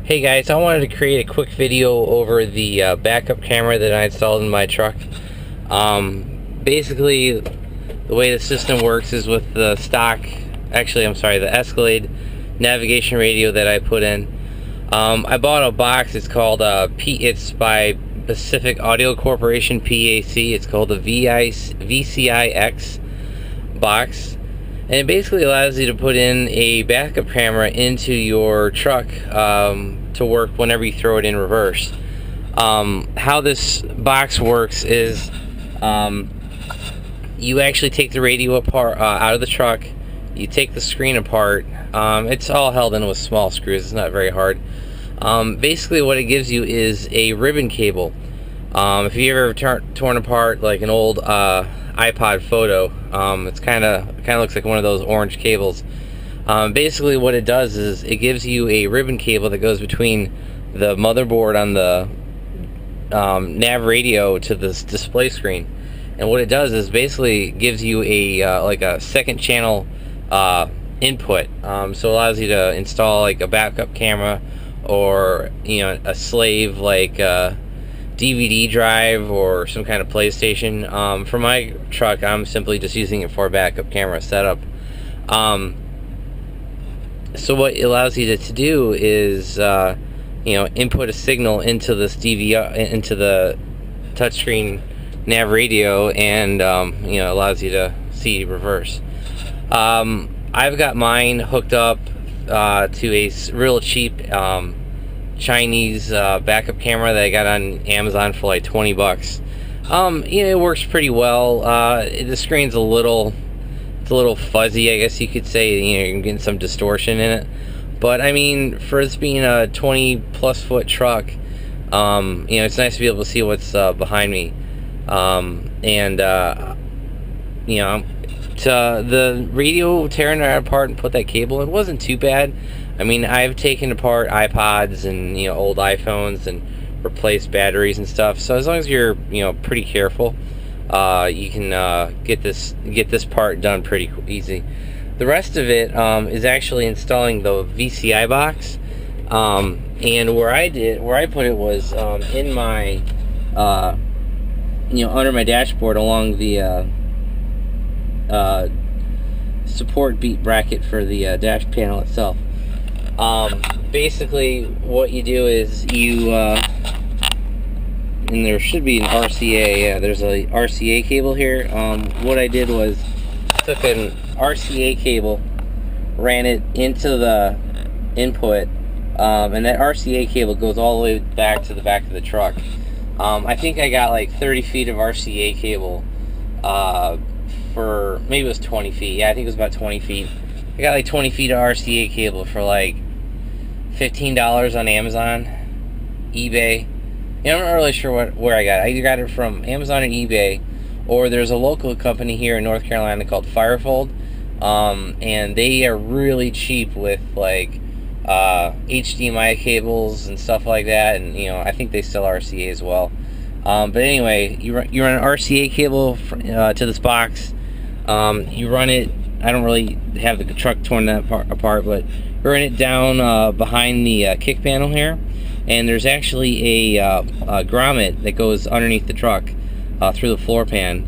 Hey guys, I wanted to create a quick video over the backup camera that I installed in my truck. Basically, the way the system works is with the the Escalade navigation radio that I put in. I bought a box. It's called it's by Pacific Audio Corporation, PAC. It's called the VCI-X box. And it basically allows you to put in a backup camera into your truck to work whenever you throw it in reverse. How this box works is you actually take the radio apart out of the truck. You take the screen apart. It's all held in with small screws. It's not very hard. Basically, what it gives you is a ribbon cable. If you ever torn apart like an old iPod photo, it's kind of looks like one of those orange cables. Basically, what it does is it gives you a ribbon cable that goes between the motherboard on the nav radio to this display screen, and what it does is basically gives you a like a second channel input. So it allows you to install like a backup camera, or a slave like DVD drive or some kind of PlayStation. For my truck, I'm simply just using it for a backup camera setup. So what it allows you to do is input a signal into this into the touchscreen nav radio, and allows you to see reverse. I've got mine hooked up to a real cheap Chinese backup camera that I got on Amazon for like 20 bucks. It works pretty well. The screen's a little fuzzy, I guess you could say. You're getting some distortion in it, but I mean, for this being a 20+ foot truck, it's nice to be able to see what's behind me. The radio, tearing it apart and put that cable in wasn't too bad. I mean, I've taken apart iPods and old iPhones and replaced batteries and stuff. So as long as you're pretty careful, you can get this part done pretty easy. The rest of it is actually installing the VCI box. And where I put it was in my under my dashboard along the support beat bracket for the dash panel itself. Basically what you do is you and there should be an RCA. Yeah, there's a RCA cable here. What I did was took an RCA cable, ran it into the input, and that RCA cable goes all the way back to the back of the truck. I think I got like 30 feet of RCA cable for maybe it was 20 feet. Yeah, I think it was about 20 feet. I got like 20 feet of RCA cable for like $15 on Amazon, eBay. I'm not really sure where I got it. I either got it from Amazon and eBay, or there's a local company here in North Carolina called Firefold, and they are really cheap with like HDMI cables and stuff like that, and I think they sell RCA as well. But anyway, you run an RCA cable to this box. You run it. I don't really have the truck torn that apart, but you run it down behind the kick panel here, and there's actually a grommet that goes underneath the truck through the floor pan,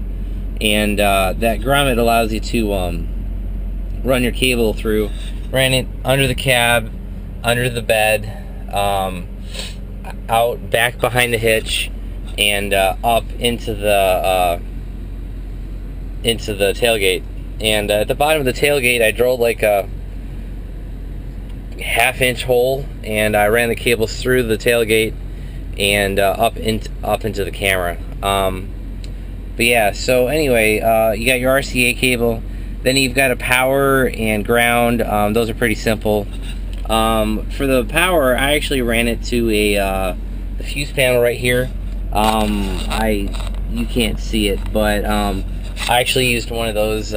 and that grommet allows you to run your cable through. Ran it under the cab, under the bed, out back behind the hitch, and up into the tailgate. And at the bottom of the tailgate, I drilled like a half-inch hole, and I ran the cables through the tailgate and up into the camera. But yeah, so anyway, you got your RCA cable. Then you've got a power and ground. Those are pretty simple. For the power, I actually ran it to the fuse panel right here. You can't see it, but I actually used one of those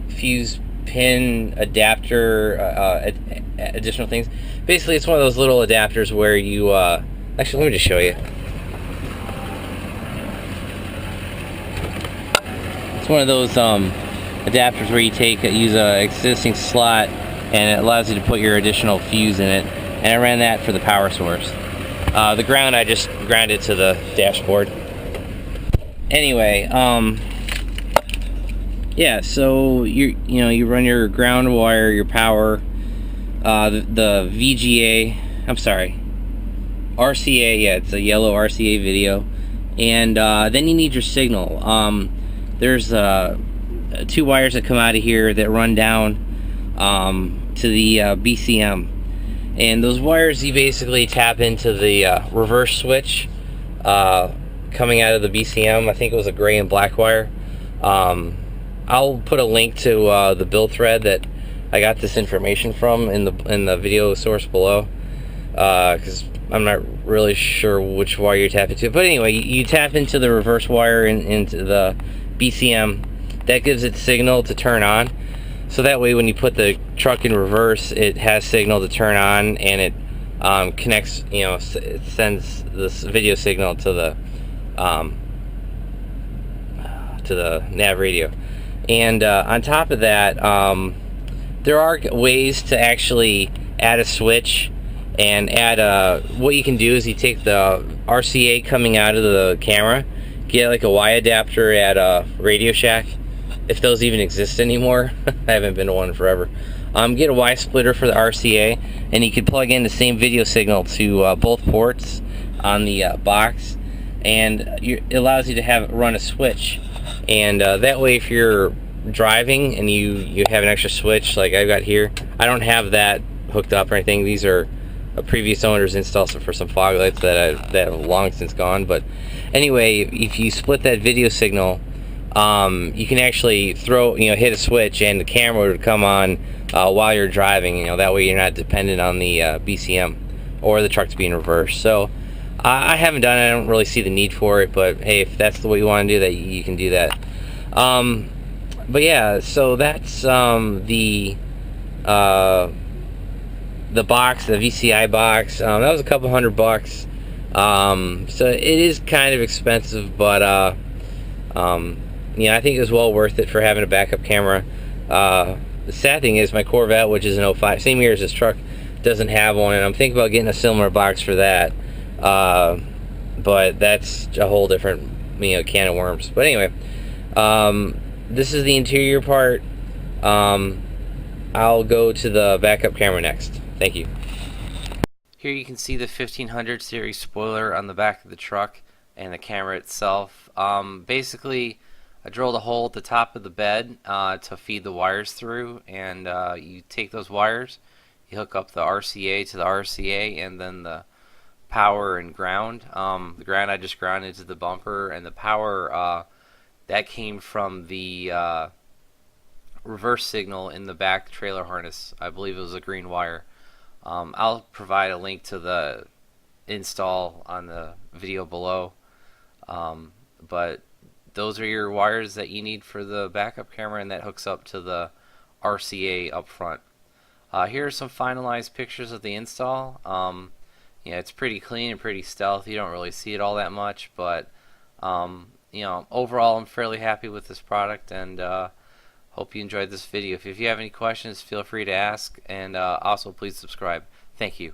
fuse pin adapter additional things. Basically, it's one of those little adapters where you actually, let me just show you. It's one of those adapters where you use an existing slot and it allows you to put your additional fuse in it. And I ran that for the power source. The ground, I just grounded to the dashboard. Anyway, yeah, so you run your ground wire, your power, the VGA, I'm sorry, RCA, yeah, it's a yellow RCA video, and then you need your signal. There's 2 wires that come out of here that run down to the BCM, and those wires you basically tap into the reverse switch coming out of the BCM. I think it was a gray and black wire. I'll put a link to the build thread that I got this information from in the video source below, because I'm not really sure which wire you tap into. But anyway, you tap into the reverse wire into the BCM. That gives it signal to turn on. So that way when you put the truck in reverse, it has signal to turn on, and it connects, it sends this video signal to the nav radio. And on top of that, there are ways to actually add a switch and add what you can do is you take the RCA coming out of the camera, get like a Y adapter at Radio Shack, if those even exist anymore. I haven't been to one forever. Get a Y splitter for the RCA, and you can plug in the same video signal to both ports on the box, and it allows you to run a switch. And that way, if you're driving and you have an extra switch like I've got here, I don't have that hooked up or anything. These are a previous owner's install for some fog lights that have long since gone. But anyway, if you split that video signal, you can actually hit a switch, and the camera would come on while you're driving. That way you're not dependent on the BCM or the truck to be in reverse. So I haven't done it. I don't really see the need for it, but hey, if that's the way you want to do that, you can do that. But yeah, so that's the box, the VCI box. That was a couple $100. So it is kind of expensive, but I think it was well worth it for having a backup camera. The sad thing is my Corvette, which is an 05, same year as this truck, doesn't have one, and I'm thinking about getting a similar box for that. But that's a whole different can of worms. But anyway, this is the interior part. I'll go to the backup camera next. Thank you. Here you can see the 1500 series spoiler on the back of the truck and the camera itself. Basically, I drilled a hole at the top of the bed to feed the wires through, and you take those wires, you hook up the RCA to the RCA, and then the power and ground. The ground I just grounded to the bumper, and the power that came from the reverse signal in the back trailer harness. I believe it was a green wire. I'll provide a link to the install on the video below, but those are your wires that you need for the backup camera, and that hooks up to the RCA up front. Here are some finalized pictures of the install. Yeah, it's pretty clean and pretty stealth. You don't really see it all that much, but overall I'm fairly happy with this product, and hope you enjoyed this video. If you have any questions, feel free to ask, and also please subscribe. Thank you.